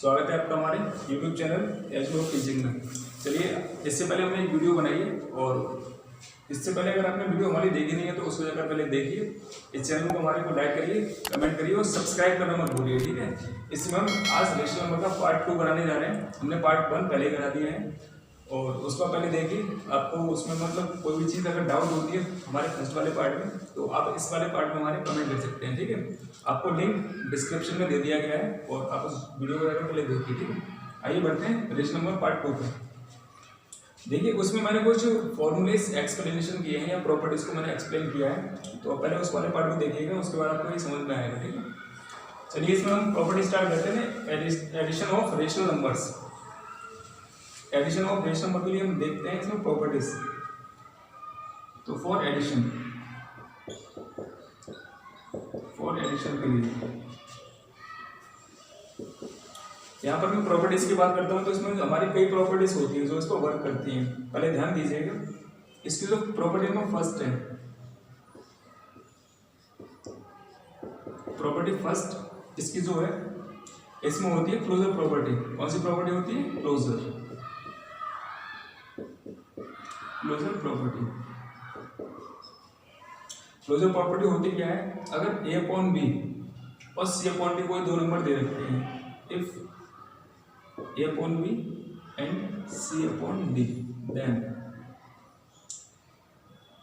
स्वागत है आपका हमारे YouTube channel edge of teaching में। चलिए, इससे पहले हमने एक वीडियो बनाई है और इससे पहले अगर आपने वीडियो हमारी देखी नहीं है तो उसको जाकर पहले देखिए। इस चैनल को हमारे को लाइक करिए, कमेंट करिए और सब्सक्राइब करना मत भूलिए, ठीक है। इसमें हम आज रेशनल नंबर का पार्ट 2 कराने जा रहे हैं। हमने पार्ट 1 पहले करा दिया है और उसका पहले देखिए। आपको उसमें मतलब कोई भी चीज़ अगर डाउट होती है हमारे फर्स्ट वाले पार्ट में तो आप इस वाले पार्ट में हमारे कमेंट कर सकते हैं, ठीक है। आपको लिंक डिस्क्रिप्शन में दे दिया गया है और आप उस वीडियो को जाकर पहले देखिए, ठीक है। आइए बढ़ते हैं रेशनल नंबर पार्ट 2 पे। देखिए, उसमें मैंने कुछ फॉर्मूलेस एक्सप्लेनेशन किए हैं या प्रॉपर्टीज को मैंने एक्सप्लेन किया है, तो पहले उस वाले पार्ट को देखिएगा, उसके बाद आपको ये समझ में आएगा, ठीक है। चलिए, इसमें हम प्रॉपर्टी स्टार्ट करते हैं। Addition of rational numbers. Addition of rational number के लिए हम देखते हैं इसमें प्रॉपर्टीज। तो फॉर एडिशन के लिए यहाँ पर मैं प्रॉपर्टीज की बात करता हूँ तो इसमें हमारी कई प्रॉपर्टीज होती है जो इस पर वर्क करती हैं। पहले ध्यान दीजिएगा, इसकी जो प्रॉपर्टी नंबर फर्स्ट है, प्रॉपर्टी फर्स्ट इसकी जो है इसमें होती है क्लोजर प्रॉपर्टी। कौन सी प्रॉपर्टी होती है? Closure property. क्लोजर प्रॉपर्टी होती क्या है? अगर ए अपॉन बी और सी अपॉन डी कोई दो नंबर दे रखे हैं, if a upon b and c upon d, then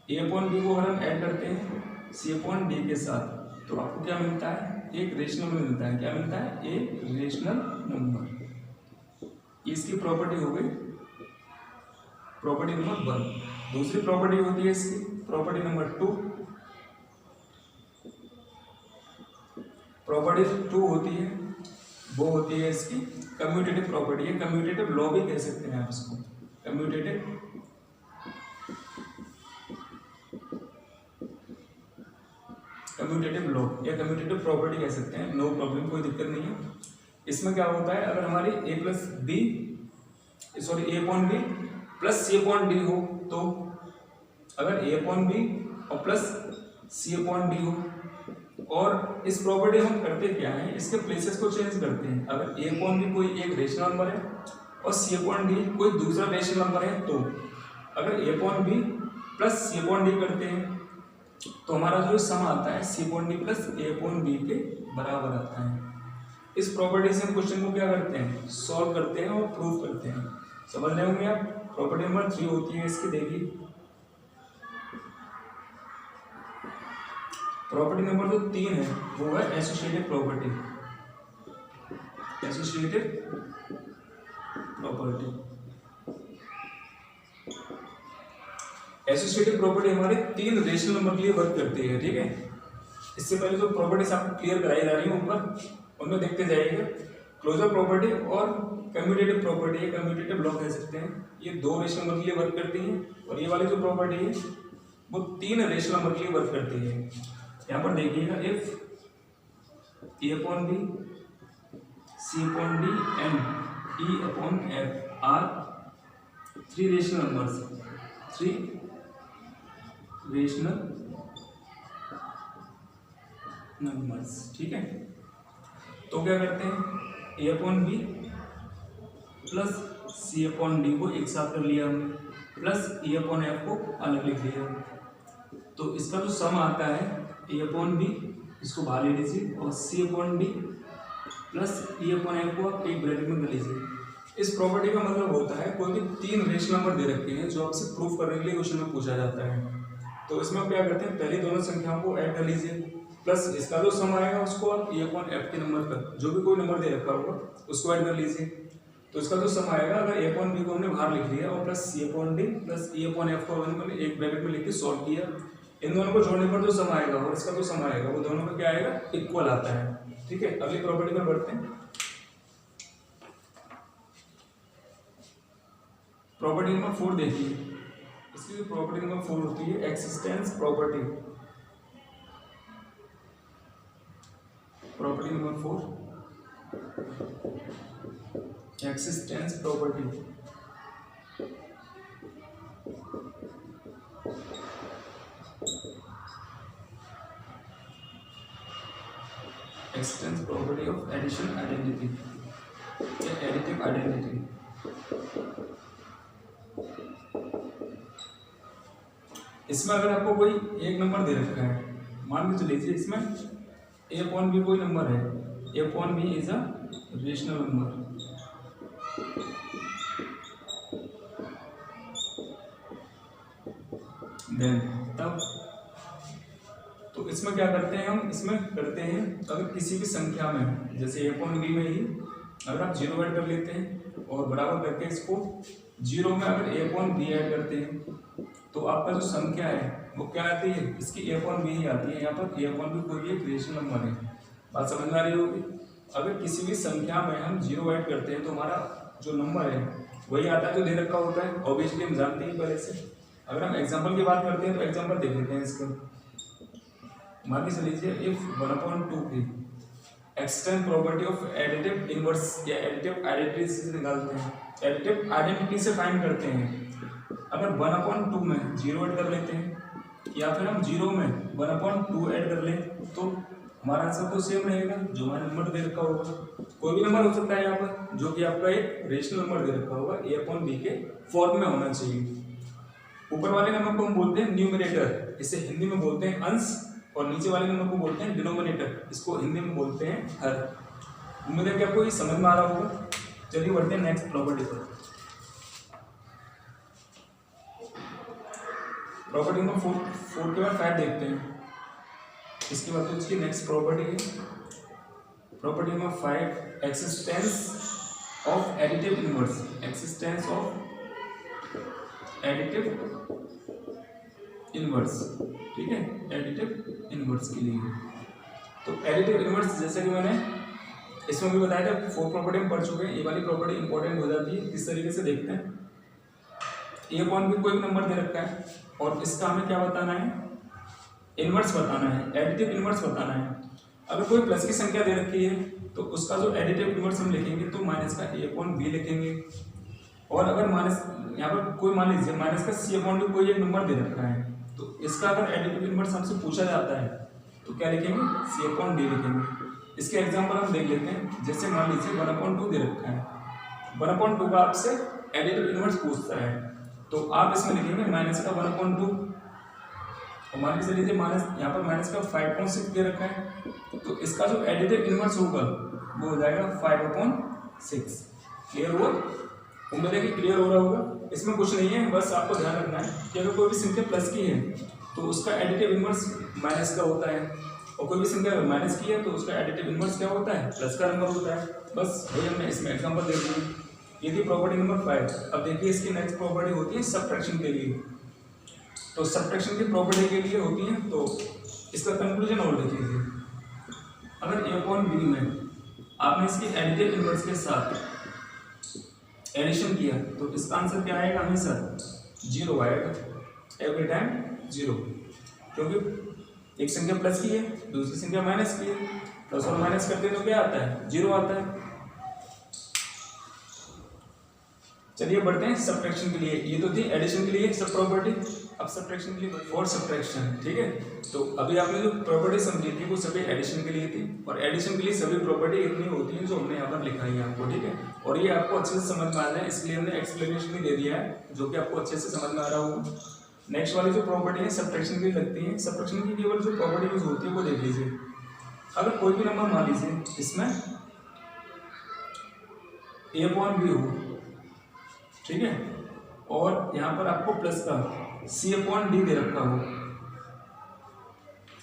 a upon b को अगर हम ऐड करते हैं सी अपॉन डी के साथ तो आपको क्या मिलता है? एक रेशनल मिलता है। क्या मिलता है? एक रेशनल नंबर। इसकी प्रॉपर्टी हो गई प्रॉपर्टी नंबर 1। दूसरी प्रॉपर्टी होती है इसकी प्रॉपर्टी नंबर 2। प्रॉपर्टी 2 होती है वो होती है इसकी कम्यूटेटिव प्रॉपर्टी है। कम्यूटेटिव लॉ भी कह सकते हैं आप इसको। कम्यूटेटिव लॉ या कम्यूटेटिव प्रॉपर्टी कह सकते हैं। नो प्रॉब्लम, कोई दिक्कत नहीं है। इसमें क्या होता है? अगर हमारी ए अपॉन बी प्लस सी अपॉन डी हो, तो अगर ए अपॉन बी और प्लस सी अपॉन डी हो, और इस प्रॉपर्टी हम करते क्या है? इसके प्लेसेस को चेंज करते हैं। अगर ए अपॉन बी कोई एक रेशनल नंबर है और सी अपॉन डी कोई दूसरा रेशनल नंबर है, तो अगर ए अपॉन बी प्लस सी अपॉन डी करते हैं तो हमारा जो सम आता है सी अपॉन डी प्लस ए अपॉन बी के बराबर आता है। इस प्रॉपर्टी से हम क्वेश्चन को क्या करते हैं? सॉल्व करते हैं और प्रूव करते हैं। समझ रहे होंगे आप। प्रॉपर्टी नंबर 3 होती है इसकी, देखिए प्रॉपर्टी नंबर जो 3 है वो है एसोसिएटिव प्रॉपर्टी। एसोसिएटिव प्रॉपर्टी हमारे 3 रेशनल नंबर के लिए वर्क करती है, ठीक है। इससे पहले जो प्रॉपर्टीज आपको क्लियर कराई जा रही है ऊपर, उनमें देखते जाइएगा। क्लोजर प्रॉपर्टी और कम्यूटेटिव प्रॉपर्टी, कम्यूटेटिव लॉ कह सकते हैं, ये 2 रेशनल नंबर के लिए वर्क करती हैं। और ये वाली जो प्रॉपर्टी है वो 3 रेशनल नंबर के लिए वर्क करती है। यहाँ पर देखिएगा, if a upon b c upon d and e upon f are 3 rational numbers, 3 rational numbers, ठीक है। तो क्या करते हैं? A upon b plus C upon d को एक साथ कर लिया हमने, प्लस ई अपॉन एफ को अलग लिख लिया। तो इसका जो सम आता है ए अपॉन बी, इसको बाहर ले लीजिए, और C upon D plus E upon F को आप एक ब्रैकेट में कर लीजिए। इस प्रॉपर्टी का मतलब होता है कोई भी 3 रेशनल नंबर दे रखे हैं जो आपसे प्रूफ करने के लिए क्वेश्चन में पूछा जाता है। तो इसमें आप क्या करते हैं? पहले दोनों संख्याओं को ऐड कर लीजिए, प्लस इसका जो सम आएगा उसको आप ए अपॉन एफ के नंबर पर जो भी कोई नंबर दे रखा होगा उसको ऐड कर लीजिए। तो इसका जो सम आएगा, अगर ए अपॉन बी को हमने बाहर लिख लिया और प्लस सी upon D plus E upon F को हमने एक ब्रैकेट में लिख के सॉल्व किया, इन दोनों को जोड़ने पर जो सम आएगा और इसका जो सम आएगा वो दोनों का क्या आएगा? इक्वल आता है, ठीक है। अगली प्रॉपर्टी पर बढ़ते हैं। प्रॉपर्टी नंबर 4 देखिए। इसकी जो प्रॉपर्टी नंबर 4 होती है existence property. Property number 4 existence property. Existence property of addition identity. Additive identity. इसमें अगर आपको कोई एक नंबर दे रखा है, मान के चलिए इसमें a/b कोई नंबर है, a/b is a rational number. Then तब तो इसमें क्या करते हैं हम, इसमें करते हैं अगर किसी भी संख्या में, जैसे a/b में ही अगर आप 0 ऐड कर लेते हैं और बराबर करके इसको 0 में अगर a/b ऐड करते हैं तो आपका जो संख्या है वो क्या आती है, इसकी a/b ही आती है। यहाँ पर a/b कोई भी एक रेशनल नंबर है, बात समझ में आ रही होगी। अगर किसी भी संख्या में हम 0 ऐड करते हैं तो हमारा जो नंबर है वही आता है जो दे रखा होता है, ऑब्वियसली हम जानते हैं पहले से। अगर हम एग्जाम्पल की बात करते हैं तो एग्जाम्पल देख लेते हैं इसका। मान के चलिए इफ 1/2 की extend property of additive inverse या एडिटिव आइडेंटिटी से निकालते हैं, एडिटिव आइडेंटिटी से फाइंड करते हैं। अगर 1/2 में 0 ऐड कर लेते हैं या फिर हम 0 में 1/2 ऐड कर लें तो हमारा आंसर तो सेम रहेगा, जो हमारा नंबर दे रखा होगा। कोई भी नंबर हो सकता है यहाँ पर जो कि आपका एक रेशनल नंबर दे रखा होगा, a/b के फॉर्म में होना चाहिए। ऊपर वाले नंबर को हम बोलते हैं न्यूमरेटर, इसे हिंदी में बोलते हैं अंश, और नीचे वाले नंबर को बोलते हैं डिनोमिनेटर, इसको हिंदी में बोलते हैं हर। उम्मीद है कि आपको ये समझ में आ रहा होगा। चलिए बढ़ते हैं नेक्स्ट प्रॉपर्टी पर। प्रॉपर्टी नंबर 4 के बाद 5 देखते हैं। इसके बाद इसकी नेक्स्ट प्रॉपर्टी है property number 5, existence of additive inverse. Existence of additive inverse, ठीक है, एडिटिव इनवर्स के लिए। तो एडिटिव इनवर्स जैसे कि मैंने इसमें भी बताया था, 4 प्रॉपर्टी हम पढ़ चुके हैं। ये वाली प्रॉपर्टी इंपॉर्टेंट हो जाती है। किस तरीके से देखते हैं, a/b कोई भी नंबर दे रखा है और इसका हमें क्या बताना है, इनवर्स बताना है, एडिटिव इनवर्स बताना है। अगर कोई प्लस की संख्या दे रखी है तो उसका जो एडिटिव इनवर्स हम लिखेंगे तो माइनस का a/b लिखेंगे। और अगर माइनस यहाँ पर कोई मान लीजिए माइनस का c/d कोई एक नंबर दे रखा है तो इसका अगर एडिटिव इनवर्स हमसे पूछा जाता है तो क्या लिखेंगे, c/d लिखेंगे। इसके एग्जांपल हम देख लेते हैं। जैसे मान लीजिए 1/2 दे रखा है, 1/2 का आपसे एडिटिव इनवर्स पूछता है तो आप इसमें लिखेंगे माइनस का 1/2। और मान के चलिए माइनस यहाँ पर माइनस का 5.6 दे रखा है तो इसका जो एडिटिव इनवर्स होगा वो हो जाएगा 5/6। क्लियर हुआ? उम्मीद है कि क्लियर हो रहा होगा। इसमें कुछ नहीं है, बस आपको ध्यान रखना है कि अगर कोई भी संख्या प्लस की है तो उसका एडिटिव इनवर्स माइनस का होता है, और कोई भी संख्या अगर माइनस की है तो उसका एडिटिव इनवर्स क्या होता है, प्लस का नंबर होता है। बस वही हमने इसमें एग्जांपल दे दिया। ये थी प्रॉपर्टी नंबर 5। अब देखिए इसकी नेक्स्ट प्रॉपर्टी होती है सब्ट्रैक्शन के लिए। तो सब्ट्रैक्शन की प्रॉपर्टी के लिए होती है तो इसका कंक्लूजन और देख लीजिए। अगर a/b में आपने इसकी एडिटिव इनवर्स के साथ एडिशन किया तो इसका आंसर क्या आएगा, हमेशा 0 आएगा, एवरी टाइम 0। क्योंकि एक संख्या प्लस की है, दूसरी संख्या माइनस की है, प्लस और माइनस करते हैं तो क्या आता है, 0 आता है। चलिए बढ़ते हैं सब्ट्रैक्शन के लिए। ये तो थी एडिशन के लिए सब प्रॉपर्टी। अब सब्ट्रैक्शन के लिए फॉर सब्ट्रैक्शन, ठीक है। तो अभी आपने जो प्रॉपर्टी समझी थी वो सभी एडिशन के लिए थी, और एडिशन के लिए सभी प्रॉपर्टी इतनी होती हैं जो हमने यहाँ पर लिखा है आपको, ठीक है। और ये आपको अच्छे से समझ में आ जाए इसलिए हमने एक्सप्लेनेशन भी दे दिया है जो कि आपको अच्छे से समझ में आ रहा होगा। नेक्स्ट वाली जो प्रॉपर्टी है सब्ट्रैक्शन की लगती है। सब्ट्रैक्शन की केवल जो प्रॉपर्टी यूज होती है वो देख लीजिए। अगर कोई भी नंबर मान लीजिए इसमें a/b हो, ठीक है, और यहाँ पर आपको प्लस का c/d दे रखा हो,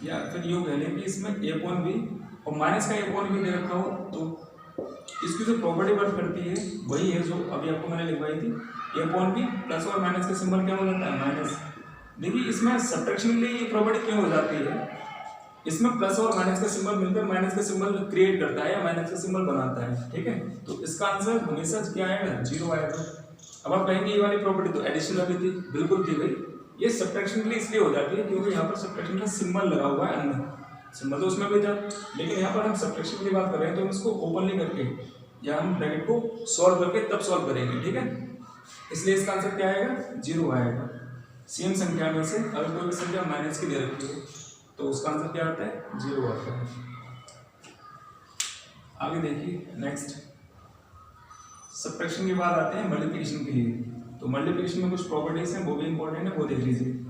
या फिर यूँ कह लें कि इसमें a/b और माइनस का a/b दे रखा हो, तो इसकी जो प्रॉपर्टी वर्क करती है वही है जो अभी आपको मैंने लिखवाई थी। a/b प्लस और माइनस का सिंबल क्या हो जाता है, माइनस। देखिए इसमें सब्ट्रैक्शन के लिए ये प्रॉपर्टी क्यों हो जाती है, इसमें प्लस और माइनस का सिंबल मिलकर माइनस का सिंबल क्रिएट करता है या माइनस का सिंबल बनाता है, ठीक है। तो इसका आंसर हमेशा क्या आएगा, 0 आएगा। अब आप कहेंगे ये वाली प्रॉपर्टी तो एडिशन वाली थी, बिल्कुल थी भाई। ये सब्ट्रैक्शन के लिए इसलिए हो जाती है क्योंकि यहाँ पर सब्ट्रैक्शन का सिंबल लगा हुआ है, अन्य सिंबल तो उसमें भी था, लेकिन यहाँ पर हम सब्ट्रैक्शन की बात कर रहे हैं तो हम इसको ओपनली करके या हम ब्रैकेट को सॉल्व करके तब सॉल्व करेंगे, ठीक है। इसलिए इसका आंसर क्या आएगा, 0 आएगा। सेम संख्या में से अगर कोई भी संख्या माइनस की दे रखी है तो उसका आंसर क्या आता है, 0 आता है। आगे देखिए नेक्स्ट सब्ट्रैक्शन के बाद आते हैं मल्टीप्लिकेशन के लिए। तो मल्टीप्लिकेशन में कुछ प्रॉपर्टीज हैं, वो भी इंपॉर्टेंट है, वो देख लीजिए।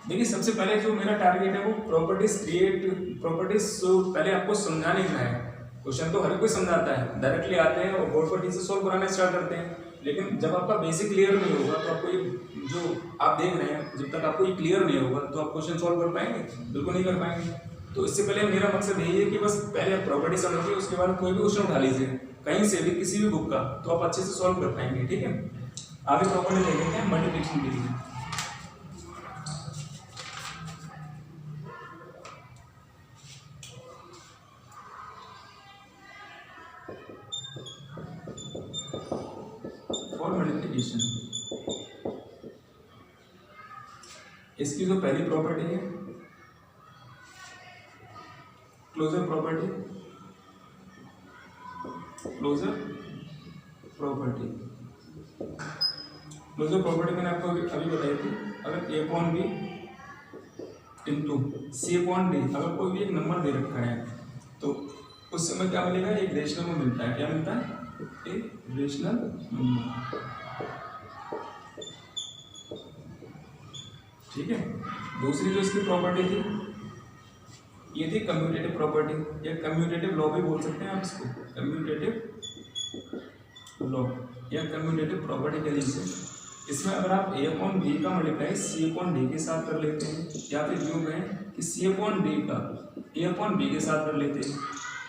देखिए सबसे पहले जो मेरा टारगेट है वो प्रॉपर्टीज जो पहले आपको समझाने का है। क्वेश्चन तो हर कोई समझाता है, डायरेक्टली आते हैं और बोर्ड पर टीचर सोल्व कराना स्टार्ट करते हैं, लेकिन जब आपका बेसिक क्लियर नहीं होगा तो आपको ये जो आप देख रहे हैं, जब तक आपको ये क्लियर नहीं होगा तो आप क्वेश्चन सॉल्व कर पाएंगे? बिल्कुल नहीं कर पाएंगे। तो इससे पहले मेरा मकसद यही है कि बस पहले आप प्रॉपर्टी समझिए, उसके बाद कोई भी क्वेश्चन उठा लीजिए कहीं से भी, किसी भी बुक का, तो आप अच्छे से सॉल्व कर पाएंगे। ठीक है, आगे प्रॉपर्टी देख लेते हैं मल्टीप्लिकेशन के लिए। फॉर मल्टीप्लिकेशन इसकी जो पहली प्रॉपर्टी है क्लोजर प्रॉपर्टी, क्लोजर प्रॉपर्टी मैंने आपको अभी बताई थी। अगर a upon b into c upon d, अगर कोई भी एक नंबर दे रखा है तो उस समय क्या मिलेगा? एक रेशनल में मिलता है। क्या मिलता है? एक रेशनल नंबर। ठीक है, दूसरी जो इसकी प्रॉपर्टी थी ये थी कम्यूटेटिव प्रॉपर्टी, या कम्यूटेटिव लॉ भी बोल सकते हैं आप इसको, कम्यूटेटिव लॉ या कम्यूटेटिव प्रॉपर्टी कह लीजिए। इसमें अगर आप a अपॉन बी का मल्टीप्लाई c अपॉन डी के साथ कर लेते हैं, या फिर यूँ कहें कि c अपॉन डी का a अपॉन बी के साथ कर लेते हैं,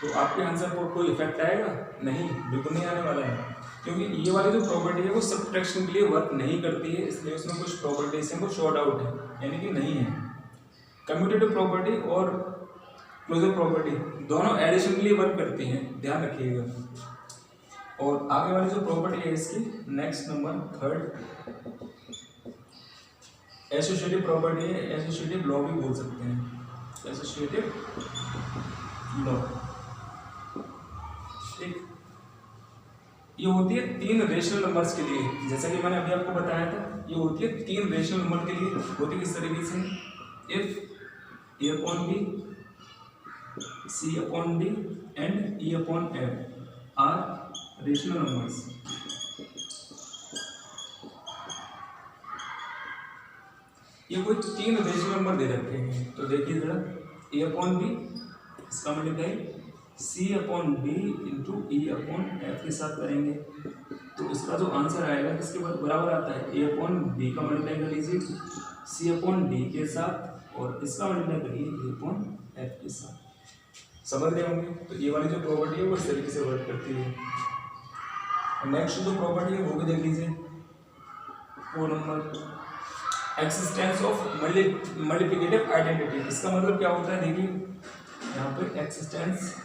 तो आपके आंसर पर कोई इफेक्ट आएगा? नहीं, बिल्कुल नहीं आने वाला है, क्योंकि ये वाली जो प्रॉपर्टी है वो सब्ट्रैक्शन के लिए वर्क नहीं करती है, इसलिए उसमें कुछ प्रॉपर्टीज हैं वो शॉर्ट आउट है, यानी कि नहीं है। कम्यूटेटिव प्रॉपर्टी और क्लोजर प्रॉपर्टी दोनों एडिशन के लिए वर्क करती हैं, ध्यान रखिएगा। और आगे वाली जो प्रॉपर्टी है इसकी, next number third associative property है, एसोसिएटिव लॉ भी बोल सकते हैं, एसोसिएटिव लॉ। ठीक, ये होती है तीन रेशनल नंबर्स के लिए, जैसा कि मैंने अभी आपको बताया था, ये होती है तीन रेशनल नंबर के लिए। होती है किस तरीके से? If a upon b, c upon d and e upon f are rational numbers. ये कोई तीन रेशनल नंबर दे रखे हैं, तो देखिए जरा, ए अपॉन बी इसका multiply C upon D into E upon F के साथ करेंगे, तो इसका जो आंसर आएगा किसके बराबर आता है? ए अपॉन बी का मल्टीप्लाई कर लीजिए सी अपॉन डी के साथ, और इसका मल्टीप्लाई करिए ए अपॉन एफ के साथ। समझ रहे होंगे? तो ये वाली जो प्रॉपर्टी है वो इस तरीके से वर्क करती है। नेक्स्ट जो प्रॉपर्टी है वो भी देख लीजिए, 4 number existence of multiplicative identity. इसका मतलब क्या होता है? देखिए यहाँ पे एक्सिस्टेंस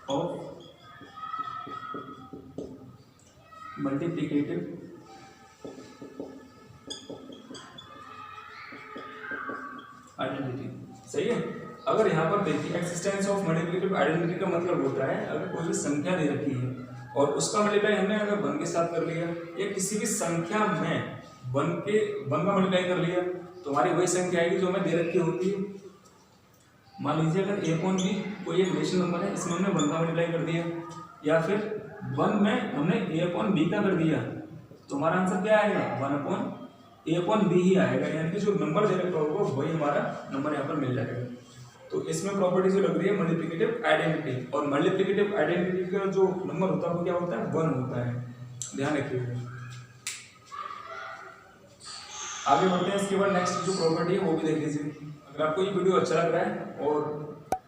ऑफ मल्टीप्लिकेटिव आइडेंटिटी, सही है। अगर यहाँ पर देखिए एक्सिस्टेंस ऑफ मल्टीप्लिकेटिव आइडेंटिटी का मतलब होता है अगर कोई भी संख्या दे रखी है और उसका मल्टीप्लाई हमने अगर 1 के साथ कर लिया, या किसी भी संख्या में 1 का मल्टीप्लाई कर लिया, तो हमारी वही संख्या आएगी जो हमें दे रखी होती है। मान लीजिए अगर ए अपॉन बी कोई एक रेशनल नंबर है, इसमें हमने 1 का मल्टीप्लाई कर दिया, या फिर 1 में हमने ए अपॉन बी का कर दिया, तो हमारा आंसर क्या आएगा? 1 अपॉन ए अपॉन बी ही आएगा, यानी कि जो नंबर दे रखा होगा वही हमारा नंबर यहाँ पर मिल जाएगा। तो इसमें प्रॉपर्टी जो लग रही है मल्टीप्लिकेटिव आइडेंटिटी, और मल्टीप्लिकेटिव आइडेंटिटी का जो नंबर होता है वो क्या होता है? 1 होता है, ध्यान रखिएगा। आगे बढ़ते हैं, इसके बाद नेक्स्ट जो प्रॉपर्टी है वो भी देख लीजिए। अगर आपको ये वीडियो अच्छा लग रहा है और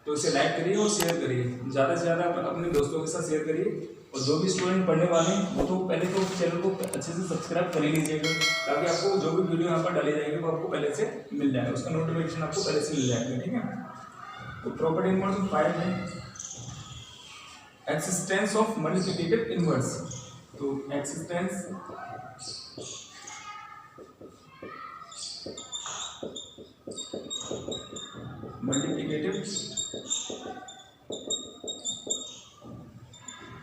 तो इसे लाइक करिए और शेयर करिए, ज़्यादा से ज़्यादा अपने दोस्तों के साथ शेयर करिए। और जो भी स्टूडेंट पढ़ने वाले हैं वो तो पहले तो चैनल को अच्छे से सब्सक्राइब कर ही लीजिएगा, ताकि आपको जो भी वीडियो यहाँ पर डाली जाएगी वो आपको पहले से मिल जाएगा, उसका नोटिफिकेशन आपको पहले से मिल जाएगा। ठीक है, तो प्रॉपर्टी नंबर 5 है एक्सिस्टेंस ऑफ मल्टीप्लिकेटिव इनवर्स। तो एक्सिस्टेंस मल्टीप्लिकेटिव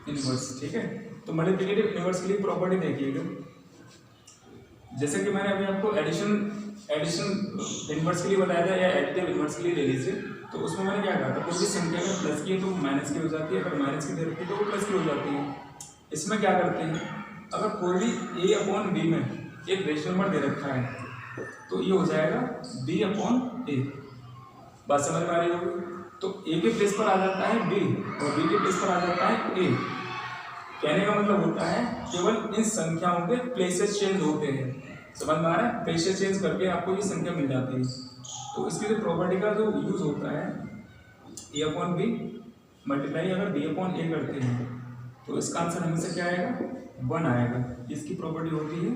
इनवर्स, ठीक है। तो मल्टीप्लिकेटिव इनवर्स के लिए प्रॉपर्टी देखिएगा, जैसे कि मैंने अभी आपको एडिशन एडिशन इनवर्स के लिए बताया था या एडिटिव इनवर्स के लिए ले लीजिए। तो उसमें मैंने क्या कहा था, कोई भी संख्या अगर प्लस की है तो माइनस की हो जाती है, अगर माइनस की दे रखी है तो वो प्लस की हो जाती है। इसमें क्या करते हैं, अगर कोई भी a अपॉन b में एक रेशनल नंबर दे रखा है तो ये हो जाएगा b अपॉन a। बात समझ में आ रही होगी। तो a के प्लेस पर आ जाता है b और b के प्लेस पर आ जाता है a। कहने का मतलब होता है केवल इन संख्याओं के प्लेसेस चेंज होते हैं। समझ में आ रहा है, प्लेसेस चेंज करके आपको ये संख्या मिल जाती है। तो इसकी जो प्रॉपर्टी का जो यूज होता है a अपॉन बी मल्टीप्लाई अगर b अपॉन a करते हैं तो इसका आंसर हमेशा क्या आएगा, 1 आएगा। इसकी प्रॉपर्टी होती है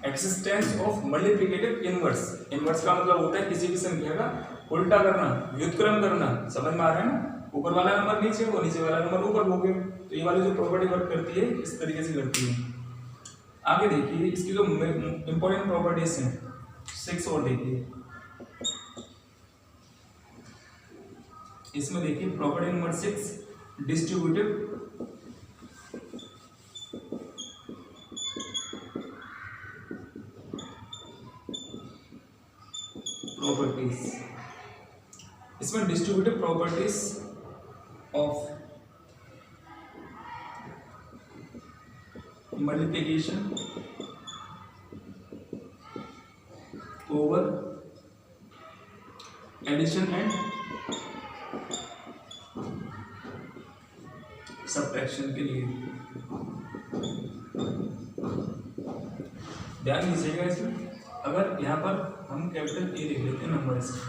existence of multiplicative inverse. Inverse का मतलब होता है किसी भी संख्या का उल्टा करना, व्युत्क्रम करना। समझ में आ रहा है ना, ऊपर वाला नंबर नीचे और नीचे वाला नंबर ऊपर हो गया। तो ये वाली जो प्रॉपर्टी वर्क करती है इस तरीके से करती है। आगे देखिए इसकी जो इंपॉर्टेंट प्रॉपर्टीज हैं 6 और देखिए। इसमें देखिए प्रॉपर्टी नंबर 6 डिस्ट्रीब्यूटिव प्रॉपर्टीज। इसमें distributive properties of multiplication over addition and subtraction के लिए ध्यान दीजिएगा। इसमें अगर यहाँ पर हम कैपिटल ए लिख लेते हैं नंबर से,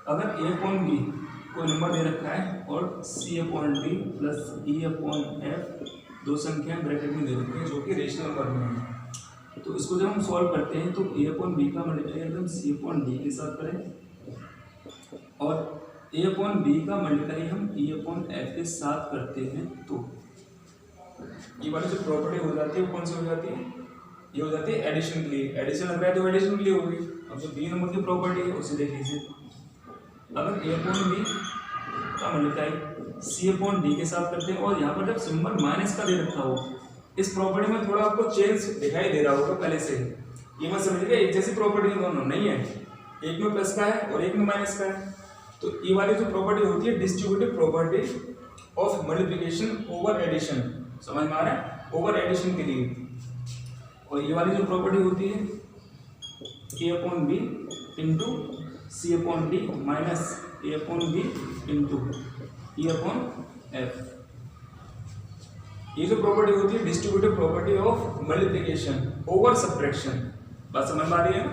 अगर a अपॉन बी कोई नंबर दे रखा है और c upon D plus e upon F दो संख्याएं ब्रैकेट में दे रखी है जो कि रेशनल नंबर में है, तो इसको जब हम सॉल्व करते हैं तो a अपॉन बी का मल्टीप्लाई हम c अपॉन डी के साथ करें और a अपॉन बी का मल्टीप्लाई हम e अपॉन एफ के साथ करते हैं तो ये वाली जो प्रॉपर्टी हो जाती है वो कौन सी हो जाती है, ये हो जाती है एडिशन के लिए। एडिशन लग रहा है तो एडिशन के लिए होगी। अब जो बी नंबर की प्रॉपर्टी है उसे देख लीजिए। अगर a अपॉन बी का मल्टीप्लाई c अपॉन डी के साथ करते हैं और यहाँ पर जब सिंबल माइनस का दे रखा हो, इस प्रॉपर्टी में थोड़ा आपको चेंज दिखाई दे रहा होगा पहले से। ये मत समझिएगा एक जैसी प्रॉपर्टी दोनों नहीं है, एक में प्लस का है और एक में माइनस का है। तो ये वाली जो प्रॉपर्टी होती है distributive property of multiplication over addition. समझ में आ रहा है, ओवर एडिशन के लिए। और ये वाली जो प्रॉपर्टी होती है a upon b into c upon d minus a upon b into e upon f. ये जो प्रॉपर्टी होती है distributive property of multiplication over subtraction. बात समझ में आ रही है ना।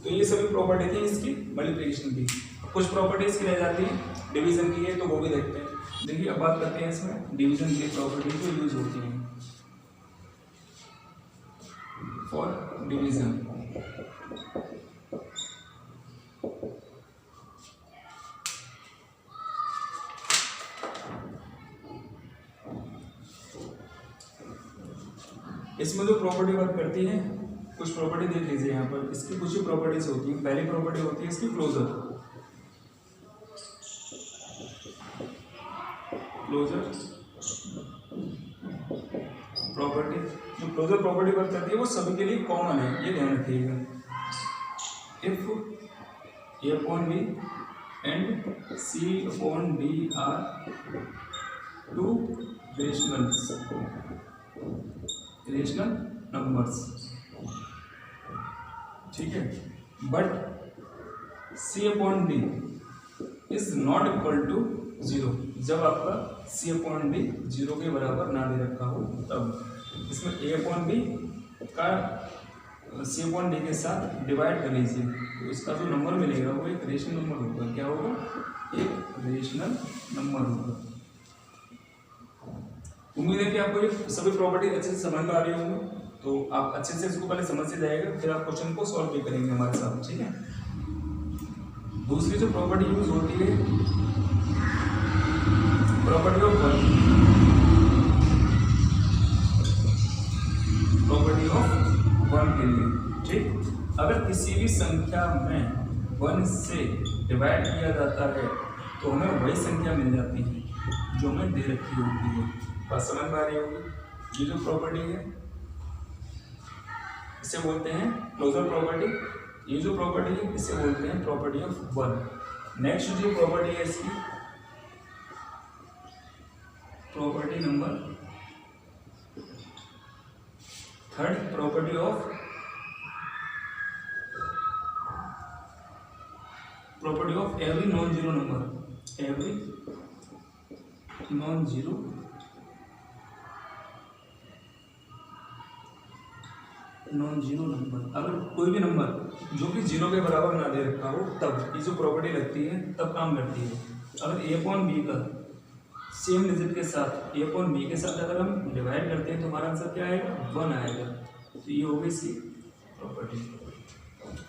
तो ये सभी प्रॉपर्टी थी इसकी मल्टीप्लिकेशन की। कुछ प्रॉपर्टीज की रह जाती है डिवीजन की है तो वो भी देखते हैं। देखिए अब बात करते हैं इसमें डिवीजन की प्रॉपर्टी जो यूज होती है फॉर डिवीजन। इसमें जो प्रॉपर्टी वर्क करती है कुछ प्रॉपर्टी देख लीजिए यहाँ पर। इसकी कुछ ही प्रॉपर्टीज होती है। पहली प्रॉपर्टी होती है इसकी क्लोजर। क्लोजर प्रॉपर्टी, जो क्लोजर प्रॉपर्टी वर्क करती है वो सभी के लिए कॉमन है, ये ध्यान रखिएगा। If a upon b and c upon d are two rational numbers, ठीक है, but c upon d is not equal to 0। जब आपका c अपॉन डी 0 के बराबर ना दे रखा हो तब इसमें a अपॉन बी का c अपॉन डी के साथ डिवाइड कर लीजिए तो इसका जो नंबर मिलेगा वो एक रेशनल नंबर होगा। क्या होगा, एक रेशनल नंबर होगा। उम्मीद है कि आपको ये सभी प्रॉपर्टी अच्छे से समझ में आ रही होंगी। तो आप अच्छे से इसको पहले समझ से जाएगा, फिर आप क्वेश्चन को सॉल्व भी करेंगे हमारे साथ, ठीक है। दूसरी जो प्रॉपर्टी यूज होती है property of one, property of one के लिए, ठीक। अगर किसी भी संख्या में 1 से डिवाइड किया जाता है तो हमें वही संख्या मिल जाती है जो हमें दे रखी होती है। बात समझ में आ रही होगी। ये जो प्रॉपर्टी है इसे बोलते हैं क्लोजर प्रॉपर्टी ये जो प्रॉपर्टी है इसे बोलते हैं प्रॉपर्टी ऑफ वन। नेक्स्ट जो प्रॉपर्टी है इसकी property number third, property of every non zero number. Every non zero number, अगर कोई भी नंबर जो कि जीरो के बराबर ना दे रखा हो तब ये जो प्रॉपर्टी लगती है तब काम करती है। अगर ए अपॉन बी का सेम डिजिट के साथ ए अपॉन बी के साथ अगर हम डिवाइड करते हैं तो हमारा आंसर क्या आएगा, 1 आएगा। तो ये होगी इसकी प्रॉपर्टी।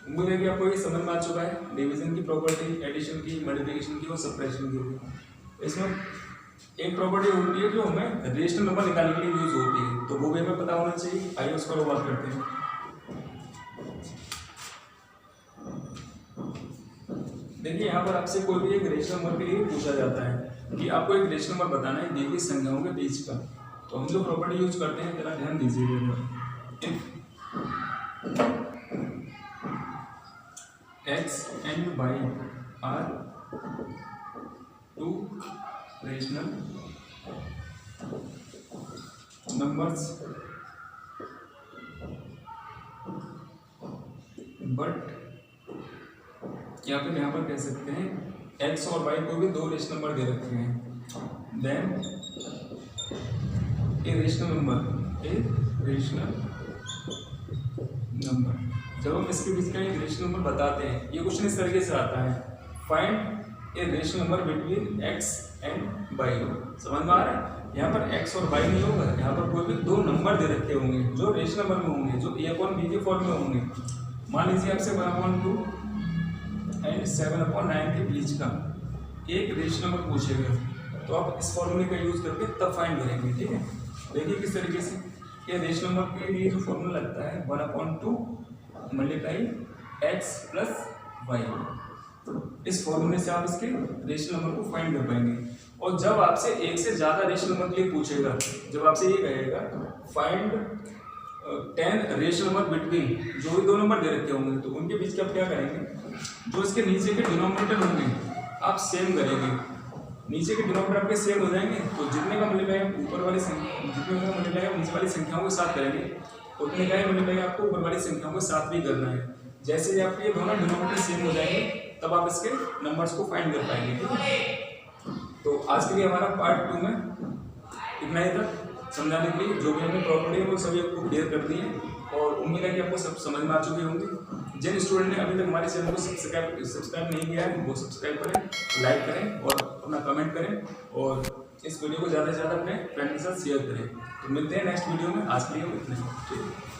उम्मीद है कि आपको ये समझ में आ चुका है डिवीजन की प्रॉपर्टी, एडिशन की, मल्टीप्लिकेशन की और सब्ट्रैक्शन की। इसमें एक प्रॉपर्टी होती है जो हमें रेशनल नंबर निकालने के लिए यूज होती है, तो वो भी हमें पता होना चाहिए। आइए उसको बात करते हैं। देखिए यहाँ पर आपसे कोई भी एक रेशनल नंबर के लिए पूछा जाता है कि आपको एक रेशनल नंबर बताना है दी हुई संख्याओं के बीच का, तो हम जो प्रॉपर्टी यूज करते हैं जरा ध्यान दीजिएगा। X and y are two rational numbers but यहाँ पर कह सकते हैं एक्स और वाई को भी दो रेशनल नंबर दे रखे हैं, देन ए रेशनल नंबर। जब हम इसके बीच का एक रेशनल नंबर बताते हैं, ये क्वेश्चन इस तरीके से आता है, find a rational number between x and y. समझ में आ रहा है? यहाँ पर एक्स और वाई नहीं होगा, यहाँ पर कोई भी दो नंबर दे रखे होंगे जो रेशनल नंबर में होंगे, जो ए अपॉन बी के फॉर्म में होंगे। मान लीजिए आपसे 1/2 एंड 7/9 के बीच का एक रेशनल नंबर पूछेगा, तो आप इस फॉर्मूले का यूज करके तब फाइंड करेंगे। ठीक है, देखिए किस तरीके से ये रेशनल नंबर के लिए जो फॉर्मूला लगता है 1/2 मल्टीप्लाई एक्स प्लस वाई। इस फॉर्मूले से आप इसके रेशनल नंबर को फाइंड कर पाएंगे। और जब आपसे एक से ज़्यादा रेशनल नंबर के लिए पूछेगा, जब आपसे ये कहेगा फाइंड 10 रेशनल नंबर बिटवीन, जो भी दो नंबर दे रखे होंगे तो उनके बीच के आप क्या करेंगे, जो इसके नीचे के डिनोमिनेटर होंगे आप सेम करेंगे। नीचे के डिनोमिनेटर आपके सेम हो जाएंगे तो जितने का मल्टीप्लाई ऊपर वाली जितने का मल्टीप्लाई आप नीचे वाली संख्याओं के साथ करेंगे उतने का मल्टीप्लाई आपको ऊपर वाली संख्याओं के साथ भी करना है। जैसे ही आपके दोनों डिनोमिनेटर सेम हो जाएंगे तब आप इसके नंबर्स को फाइंड कर पाएंगे। ठीक है, तो आज के लिए हमारा पार्ट 2 में इतना ही तक। समझाने के लिए जो भी हमने प्रॉपर्टी है वो सभी आपको क्लियर कर दी है और उम्मीद है कि आपको सब समझ में आ चुकी होंगी। जिन स्टूडेंट ने अभी तक हमारे चैनल को सब्सक्राइब नहीं किया है वो सब्सक्राइब करें, लाइक करें और अपना कमेंट करें और इस वीडियो को ज़्यादा से ज़्यादा अपने फ्रेंड के साथ शेयर करें। तो मिलते हैं नेक्स्ट वीडियो में, आज के लिए इतना ही। ठीक है।